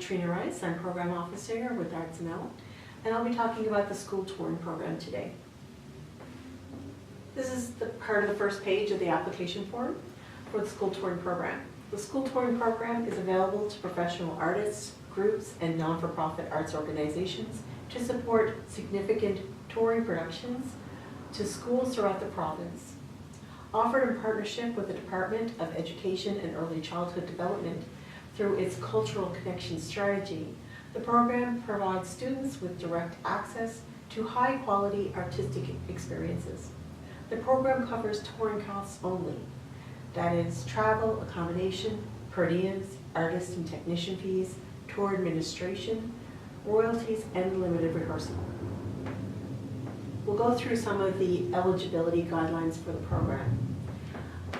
Katrina, I'm Program Officer with ArtsNL, and I'll be talking about the school touring program today. This is the part of the first page of the application form for the school touring program. The school touring program is available to professional artists, groups, and non-for-profit arts organizations to support significant touring productions to schools throughout the province. Offered in partnership with the Department of Education and Early Childhood Development through its Cultural Connection strategy, the program provides students with direct access to high-quality artistic experiences. The program covers touring costs only. That is travel, accommodation, per diems, artist and technician fees, tour administration, royalties, and limited rehearsal. We'll go through some of the eligibility guidelines for the program.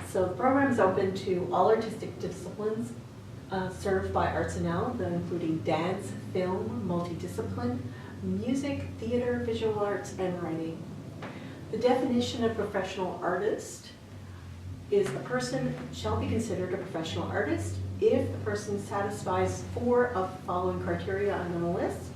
So the program is open to all artistic disciplines served by ArtsNL, including dance, film, multidiscipline, music, theater, visual arts, and writing. The definition of professional artist is a person shall be considered a professional artist if the person satisfies 4 of the following criteria on the list,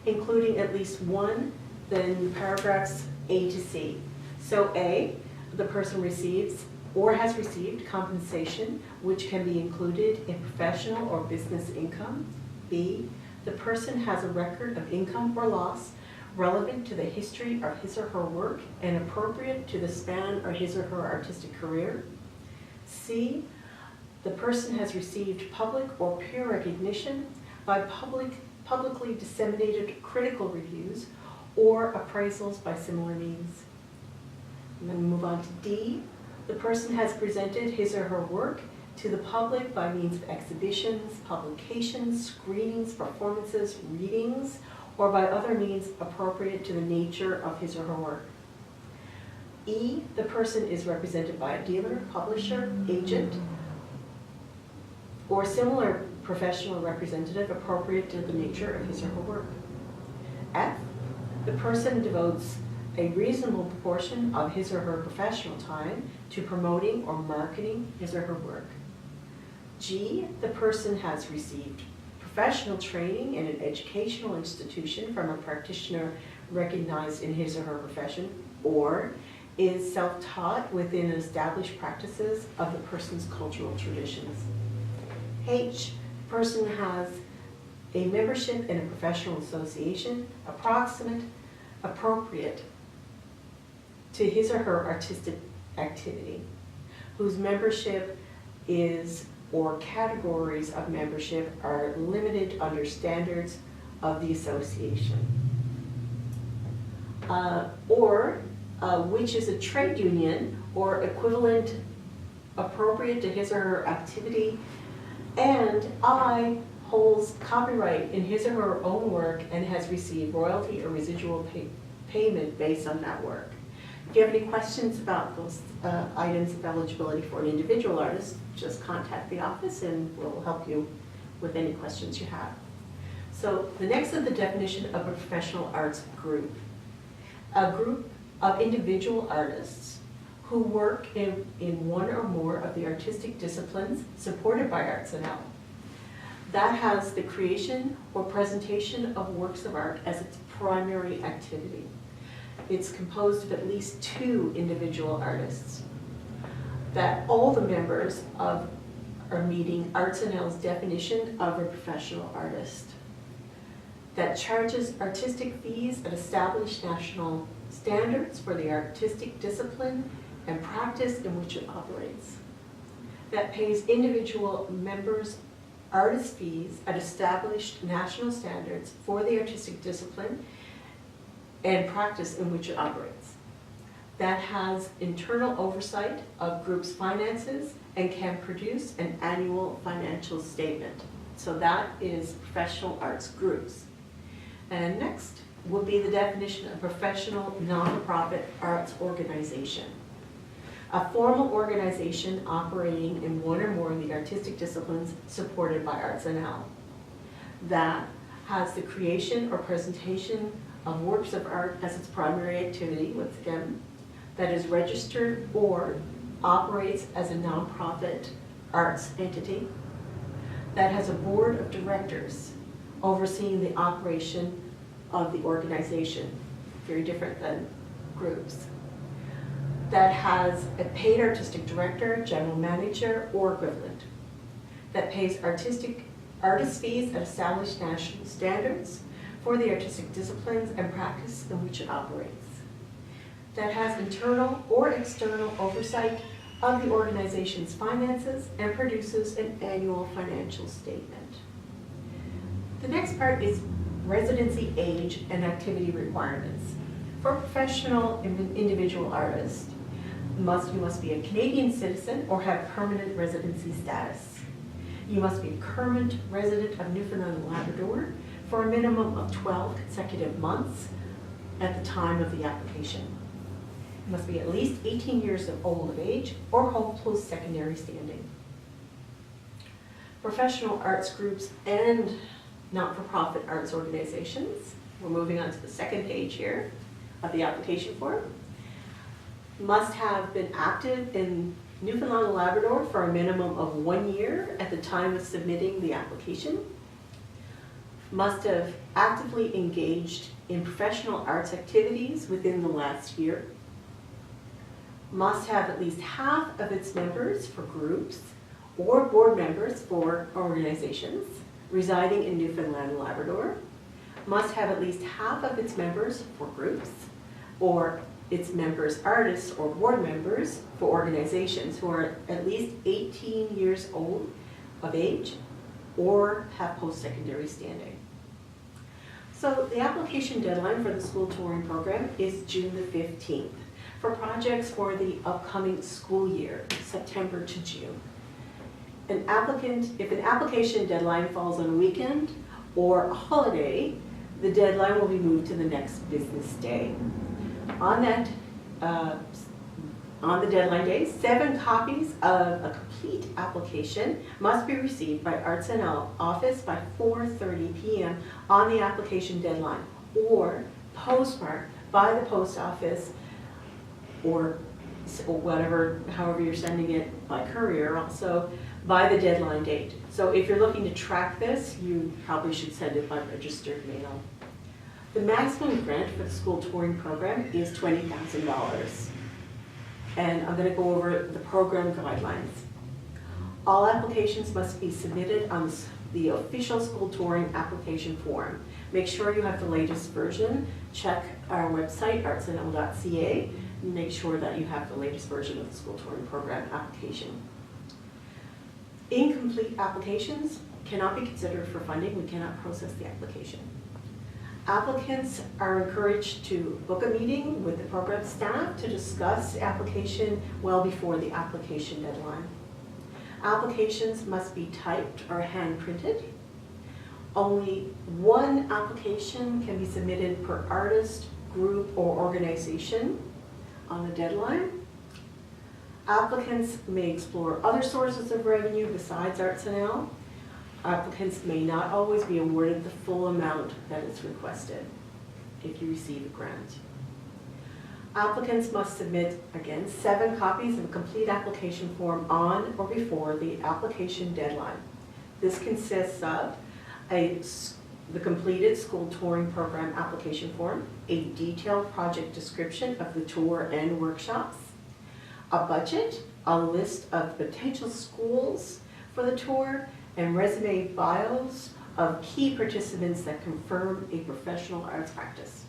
including at least one, then paragraphs A to C. So A, the person receives or has received compensation which can be included in professional or business income. B, the person has a record of income or loss relevant to the history of his or her work and appropriate to the span of his or her artistic career. C, the person has received public or peer recognition by publicly disseminated critical reviews or appraisals by similar means. And then we move on to D, the person has presented his or her work to the public by means of exhibitions, publications, screenings, performances, readings, or by other means appropriate to the nature of his or her work. E, the person is represented by a dealer, publisher, agent, or similar professional representative appropriate to the nature of his or her work. F, the person devotes a reasonable proportion of his or her professional time to promoting or marketing his or her work. G, the person has received professional training in an educational institution from a practitioner recognized in his or her profession, or is self-taught within established practices of the person's cultural traditions. H, the person has a membership in a professional association appropriate to his or her artistic activity, whose membership is or categories of membership are limited under standards of the association, which is a trade union or equivalent appropriate to his or her activity, and I holds copyright in his or her own work and has received royalty or residual payment based on that work. If you have any questions about those items of eligibility for an individual artist, just contact the office and we'll help you with any questions you have. So the next is the definition of a professional arts group. A group of individual artists who work in one or more of the artistic disciplines supported by ArtsNL. That has the creation or presentation of works of art as its primary activity. It's composed of at least 2 individual artists. That all the members are meeting ArtsNL's definition of a professional artist. That charges artistic fees at established national standards for the artistic discipline and practice in which it operates. That pays individual members artist fees at established national standards for the artistic discipline and practice in which it operates. That has internal oversight of groups' finances and can produce an annual financial statement. So that is professional arts groups. And next will be the definition of professional non-profit arts organization. A formal organization operating in one or more of the artistic disciplines supported by ArtsNL. That has the creation or presentation of works of art as its primary activity, once again, that is registered or operates as a nonprofit arts entity, that has a board of directors overseeing the operation of the organization, very different than groups. That has a paid artistic director, general manager, or equivalent. That pays artist fees at established national standards for the artistic disciplines and practice in which it operates. That has internal or external oversight of the organization's finances and produces an annual financial statement. The next part is residency age and activity requirements. For professional and individual artists, you must be a Canadian citizen or have permanent residency status. You must be a current resident of Newfoundland and Labrador for a minimum of 12 consecutive months at the time of the application. You must be at least 18 years old of age or hold post-secondary standing. Professional arts groups and not-for-profit arts organizations, we're moving on to the second page here of the application form, must have been active in Newfoundland and Labrador for a minimum of 1 year at the time of submitting the application, must have actively engaged in professional arts activities within the last year, must have at least half of its members for groups or board members for organizations residing in Newfoundland and Labrador, must have at least half of its members for groups or its members artists or board members for organizations who are at least 18 years old of age or have post-secondary standing. So the application deadline for the school touring program is June the 15th for projects for the upcoming school year, September to June. If an application deadline falls on a weekend or a holiday, the deadline will be moved to the next business day. On the deadline day, 7 copies of a complete application must be received by ArtsNL office by 4:30 p.m. on the application deadline, or postmarked by the post office or whatever, however you're sending it by courier, also by the deadline date. So if you're looking to track this, you probably should send it by registered mail. The maximum grant for the school touring program is $20,000. And I'm going to go over the program guidelines. All applications must be submitted on the official school touring application form. Make sure you have the latest version. Check our website, artsnl.ca, and make sure that you have the latest version of the school touring program application. Incomplete applications cannot be considered for funding. We cannot process the application. Applicants are encouraged to book a meeting with the program staff to discuss the application well before the application deadline. Applications must be typed or hand printed. Only 1 application can be submitted per artist, group, or organization on the deadline. Applicants may explore other sources of revenue besides ArtsNL. Applicants may not always be awarded the full amount that is requested if you receive a grant. Applicants must submit, again, 7 copies of a complete application form on or before the application deadline. This consists of the completed school touring program application form, a detailed project description of the tour and workshops, a budget, a list of potential schools for the tour, and resume bios of key participants that confirm a professional arts practice.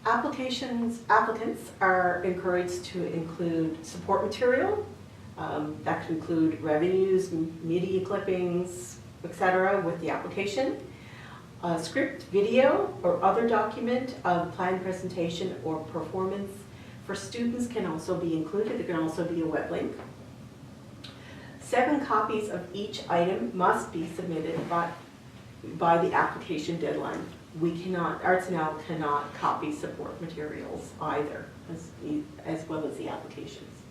Applicants are encouraged to include support material. That can include revenues, media clippings, etc. with the application. A script, video, or other document of planned presentation or performance for students can also be included. There can also be a web link. 7 copies of each item must be submitted by the application deadline. ArtsNL cannot copy support materials either, as well as the applications.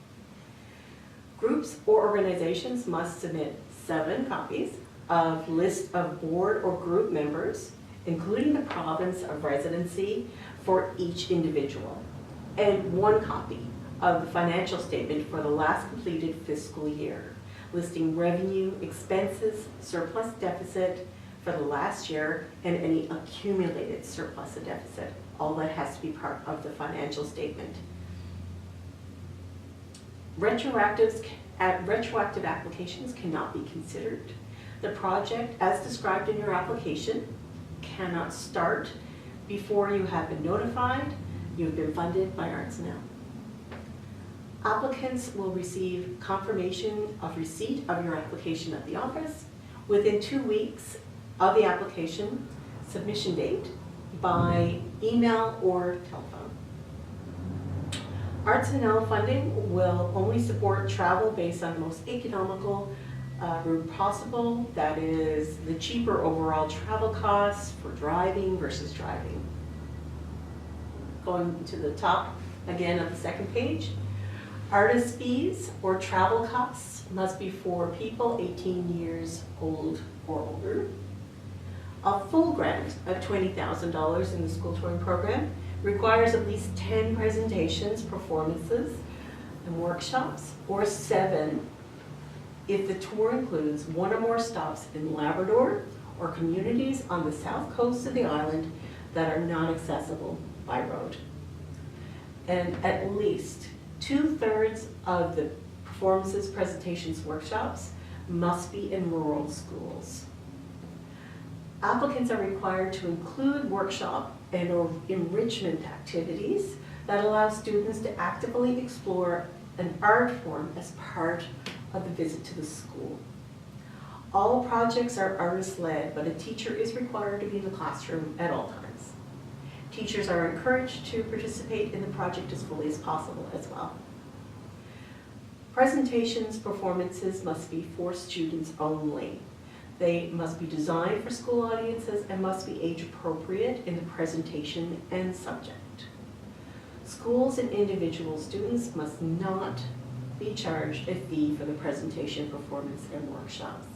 Groups or organizations must submit 7 copies of list of board or group members, including the province of residency for each individual, and 1 copy of the financial statement for the last completed fiscal year, listing revenue, expenses, surplus deficit, for the last year and any accumulated surplus and deficit. All that has to be part of the financial statement. Retroactive applications cannot be considered. The project, as described in your application, cannot start before you have been notified you've been funded by ArtsNL. Applicants will receive confirmation of receipt of your application at the office within 2 weeks of the application submission date by email or telephone. ArtsNL funding will only support travel based on the most economical route possible. That is the cheaper overall travel costs for driving versus driving. Going to the top again of the second page, artist fees or travel costs must be for people 18 years old or older. A full grant of $20,000 in the school touring program requires at least 10 presentations, performances, and workshops, or 7 if the tour includes 1 or more stops in Labrador or communities on the south coast of the island that are not accessible by road. And at least 2/3 of the performances, presentations, workshops must be in rural schools. Applicants are required to include workshop and or enrichment activities that allow students to actively explore an art form as part of the visit to the school. All projects are artist-led, but a teacher is required to be in the classroom at all times. Teachers are encouraged to participate in the project as fully as possible as well. Presentations, performances must be for students only. They must be designed for school audiences and must be age appropriate in the presentation and subject. Schools and individual students must not be charged a fee for the presentation, performance, and workshops.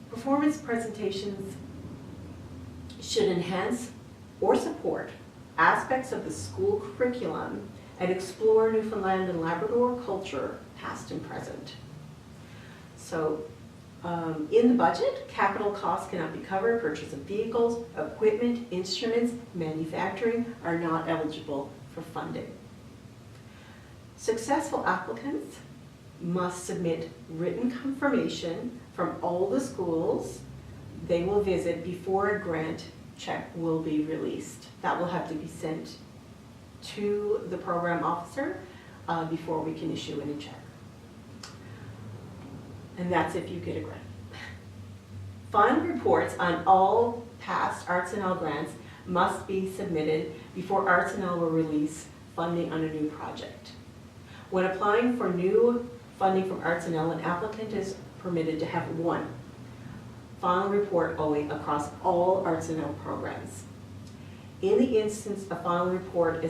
Performance presentations should enhance or support aspects of the school curriculum and explore Newfoundland and Labrador culture, past and present. So, in the budget, capital costs cannot be covered. Purchase of vehicles, equipment, instruments, manufacturing are not eligible for funding. Successful applicants must submit written confirmation from all the schools they will visit before a grant check will be released. That will have to be sent to the program officer before we can issue any check. And that's if you get a grant. Final reports on all past ArtsNL grants must be submitted before ArtsNL will release funding on a new project. When applying for new funding from ArtsNL, an applicant is permitted to have 1 final report owing across all ArtsNL programs. In this instance, a final report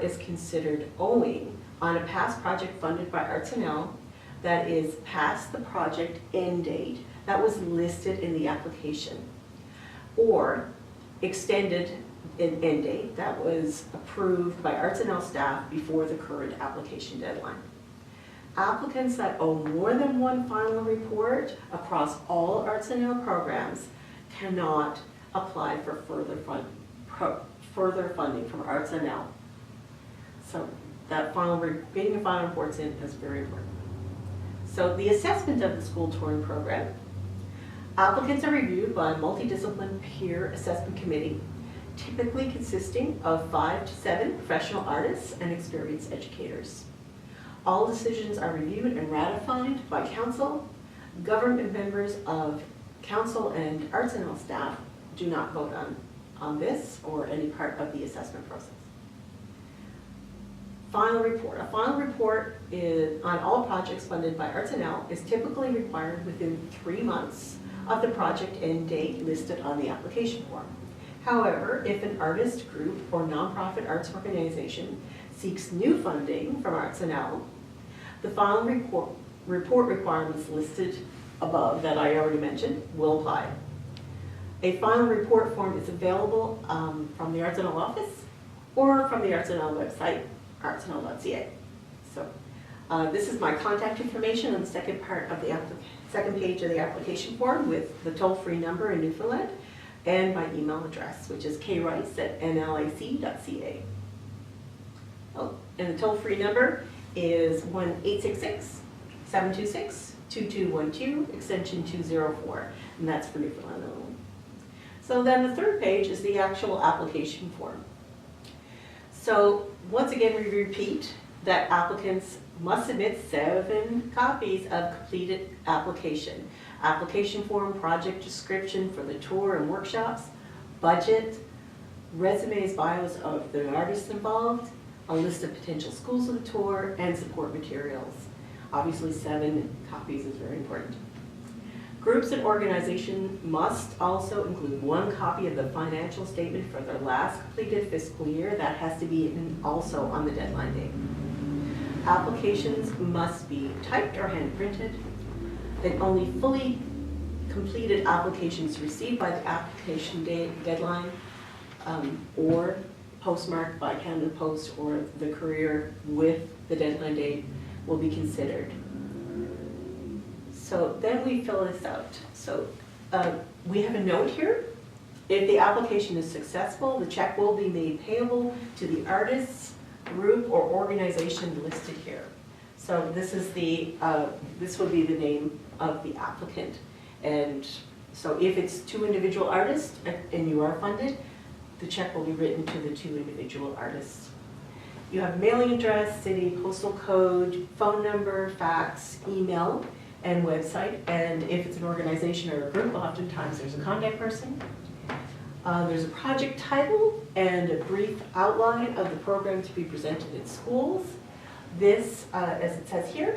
is considered owing on a past project funded by ArtsNL that is past the project end date that was listed in the application, or extended end date that was approved by ArtsNL staff before the current application deadline. Applicants that owe more than 1 final report across all ArtsNL programs cannot apply for further funding from ArtsNL. So that getting a final reports in is very important. So the assessment of the school touring program. Applicants are reviewed by a multidisciplinary peer assessment committee, typically consisting of 5 to 7 professional artists and experienced educators. All decisions are reviewed and ratified by council. Government members of council and ArtsNL staff do not vote on this or any part of the assessment process. Final report. A final report on all projects funded by ArtsNL is typically required within 3 months of the project end date listed on the application form. However, if an artist group or nonprofit arts organization seeks new funding from ArtsNL, the final report requirements listed above that I already mentioned will apply. A final report form is available from the ArtsNL office or from the ArtsNL website, artsnl.ca. So This is my contact information on the second page of the application form with the toll-free number in Newfoundland and my email address, which is krice@nlic.ca. Oh, and the toll-free number is 1-866-726-2212, extension 204, and that's for Newfoundland only. So then the third page is the actual application form. So once again, we repeat that applicants must submit 7 copies of completed application. Application form, project description for the tour and workshops, budget, resumes, bios of the artists involved, a list of potential schools of the tour, and support materials. Obviously 7 copies is very important. Groups and organizations must also include 1 copy of the financial statement for their last completed fiscal year. That has to be also on the deadline date. Applications must be typed or hand printed. And only fully completed applications received by the application deadline or postmarked by Canada Post or the courier with the deadline date will be considered. So then we fill this out. So we have a note here. If the application is successful, the check will be made payable to the artist's group or organization listed here. So this is this will be the name of the applicant. And so if it's 2 individual artists and you are funded, the check will be written to the 2 individual artists. You have mailing address, city, postal code, phone number, fax, email, and website. And if it's an organization or a group, oftentimes there's a contact person. There's a project title and a brief outline of the program to be presented in schools. This, as it says here,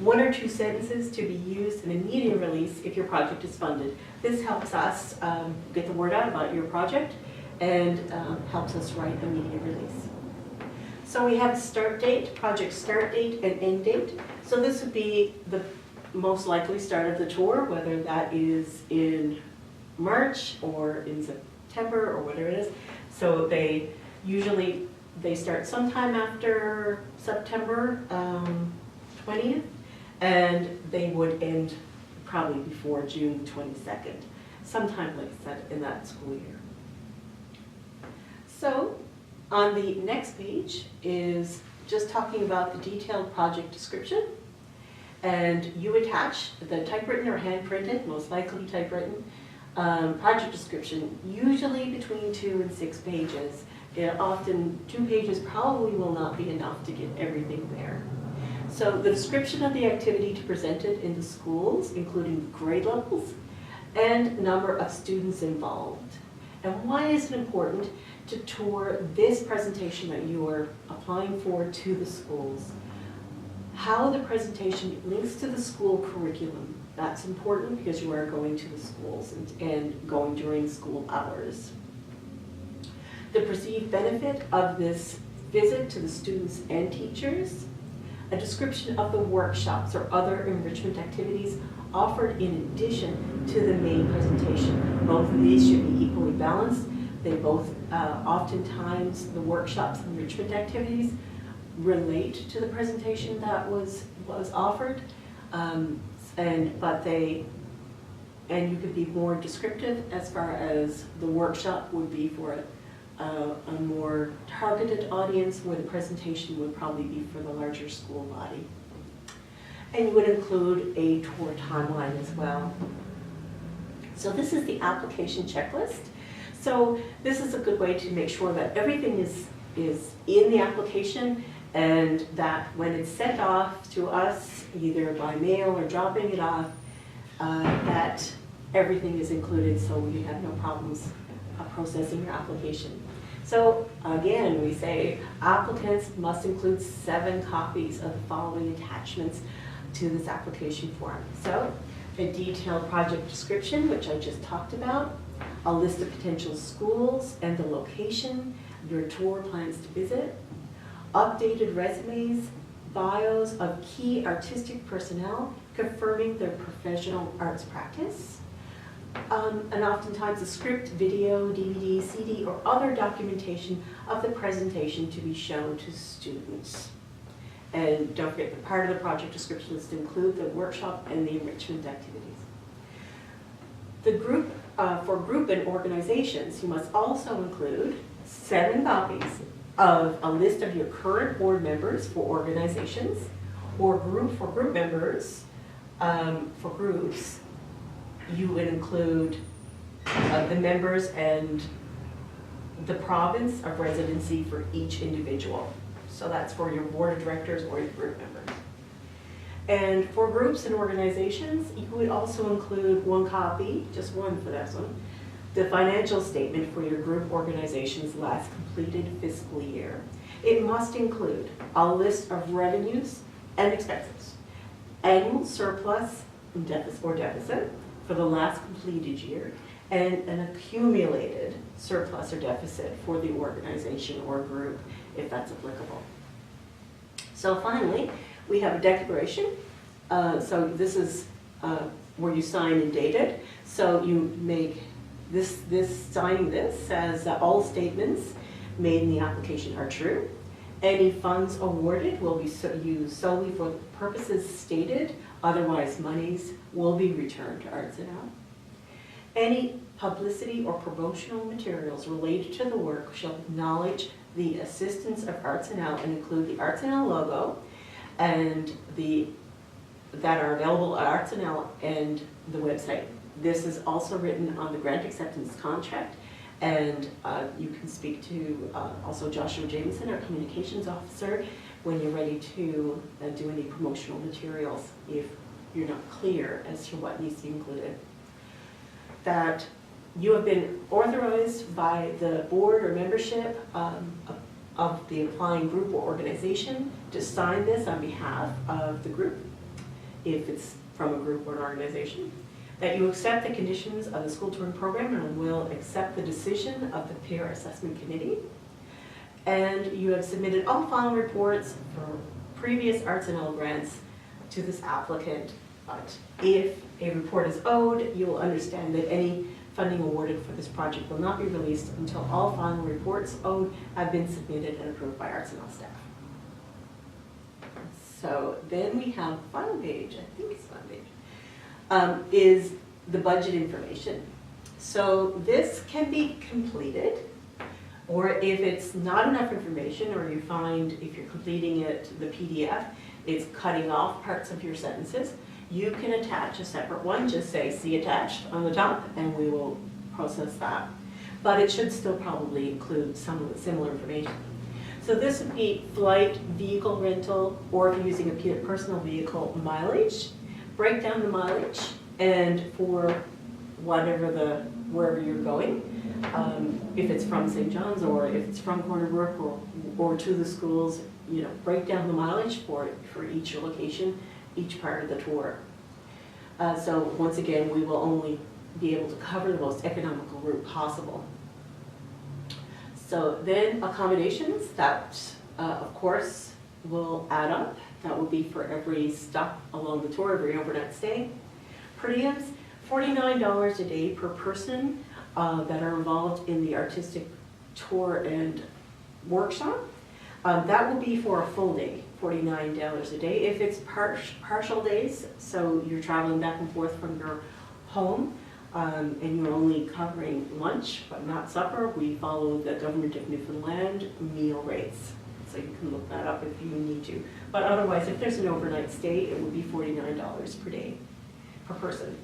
1 or 2 sentences to be used in a media release if your project is funded. This helps us get the word out about your project and helps us write a media release. So we have a start date, project start date, and end date. So this would be the most likely start of the tour, whether that is in March or in September or whatever it is. So they start sometime after September 20th, and they would end probably before June 22nd, sometime like I said in that school year. So on the next page is just talking about the detailed project description. And you attach the typewritten or hand-printed, most likely typewritten, project description, usually between 2 and 6 pages. Often 2 pages probably will not be enough to get everything there. So the description of the activity to present it in the schools, including grade levels and number of students involved. And why is it important to tour this presentation that you are applying for to the schools? How the presentation links to the school curriculum. That's important because you are going to the schools and going during school hours. The perceived benefit of this visit to the students and teachers. A description of the workshops or other enrichment activities offered in addition to the main presentation. Both of these should be equally balanced. They both, oftentimes, the workshops and enrichment activities relate to the presentation that was offered, and you could be more descriptive as far as the workshop would be for a more targeted audience, where the presentation would probably be for the larger school body. And you would include a tour timeline as well. So this is the application checklist. So this is a good way to make sure that everything is in the application, and that when it's sent off to us, either by mail or dropping it off, that everything is included so we have no problems processing your application. So again, we say applicants must include 7 copies of the following attachments to this application form. So a detailed project description, which I just talked about, a list of potential schools and the location your tour plans to visit, updated resumes, bios of key artistic personnel confirming their professional arts practice, and oftentimes a script, video, DVD, CD, or other documentation of the presentation to be shown to students. And don't forget that part of the project description is to include the workshop and the enrichment activities. The group, for group and organizations, you must also include 7 copies of a list of your current board members for organizations, or for group members, for groups, you would include the members and the province of residency for each individual. So that's for your board of directors or your group members. And for groups and organizations, you would also include 1 copy, just one for this one, the financial statement for your group organization's last completed fiscal year. It must include a list of revenues and expenses, annual surplus or deficit for the last completed year, and an accumulated surplus or deficit for the organization or group, if that's applicable. So finally, we have a declaration. So this is where you sign and date it. So you make signing this says that all statements made in the application are true. Any funds awarded will be used solely for the purposes stated, otherwise monies will be returned to ArtsNL. Any publicity or promotional materials related to the work shall acknowledge the assistance of ArtsNL and include the ArtsNL logo and that are available at ArtsNL and the website. This is also written on the grant acceptance contract, and you can speak to also Joshua Jameson, our communications officer, when you're ready to do any promotional materials if you're not clear as to what needs to be included. That you have been authorized by the board or membership of the applying group or organization to sign this on behalf of the group, if it's from a group or an organization. That you accept the conditions of the school touring program and will accept the decision of the peer assessment committee. And you have submitted all final reports for previous ArtsNL grants to this applicant. But if a report is owed, you will understand that any funding awarded for this project will not be released until all final reports owed have been submitted and approved by ArtsNL staff. So then we have the final page, I think it's the final page, is the budget information. So this can be completed, or if it's not enough information, or you find if you're completing it, the PDF, it's cutting off parts of your sentences, you can attach a separate one, just say see attached on the top, and we will process that. But it should still probably include some of the similar information. So this would be flight, vehicle rental, or if you're using a personal vehicle, mileage. Break down the mileage, and for wherever you're going, if it's from St. John's or if it's from Corner Brook or to the schools, break down the mileage for each location, each part of the tour. So once again, we will only be able to cover the most economical route possible. So then accommodations, that of course will add up. That will be for every stop along the tour, every overnight stay. Per diems, $49 a day per person that are involved in the artistic tour and workshop. That will be for a full day, $49 a day. If it's partial days, so you're traveling back and forth from your home and you're only covering lunch but not supper, we follow the Government of Newfoundland meal rates. So you can look that up if you need to. But otherwise, if there's an overnight stay, it would be $49 per day, per person.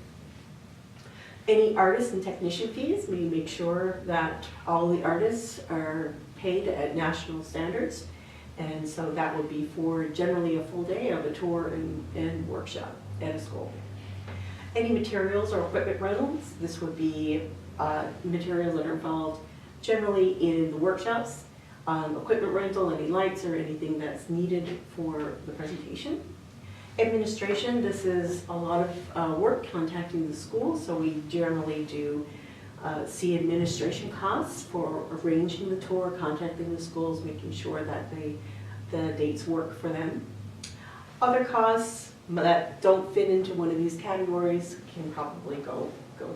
Any artist and technician fees, we make sure that all the artists are paid at national standards. And so that would be for generally a full day of a tour and workshop at a school. Any materials or equipment rentals, this would be materials that are involved generally in the workshops. Equipment rental, any lights or anything that's needed for the presentation. Administration, this is a lot of work contacting the school, so we generally do see administration costs for arranging the tour, contacting the schools, making sure that the dates work for them. Other costs that don't fit into one of these categories can probably go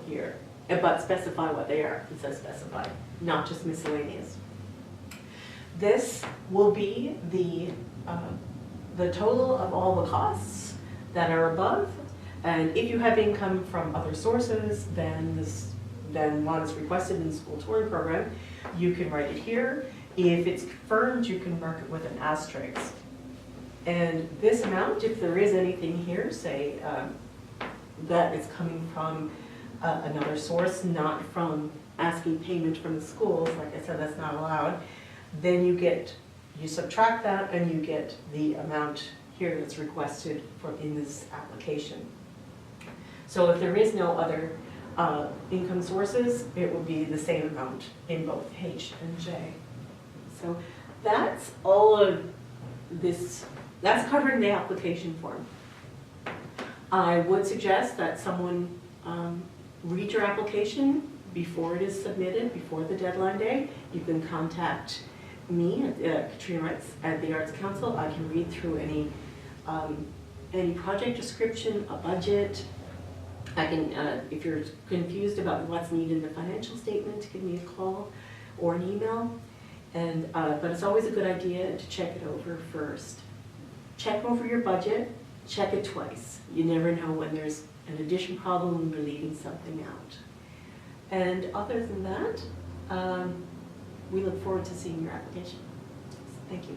here, but specify what they are. It says specify, not just miscellaneous. This will be the the total of all the costs that are above. And if you have income from other sources than ones requested in the school touring program, you can write it here. If it's confirmed, you can mark it with an asterisk. And this amount, if there is anything here, say that it's coming from another source, not from asking payment from the schools, like I said, that's not allowed, then you subtract that and you get the amount here that's requested in this application. So if there is no other income sources, it will be the same amount in both H and J. So that's all of this, that's covered in the application form. I would suggest that someone read your application before it is submitted, before the deadline day. You can contact me, Katrina writes at the Arts Council. I can read through any project description, a budget. I can, if you're confused about what's needed in the financial statement, give me a call or an email. And but it's always a good idea to check it over first. Check over your budget, check it twice. You never know when there's an addition problem and we're leaving something out. And other than that, we look forward to seeing your application. Thank you.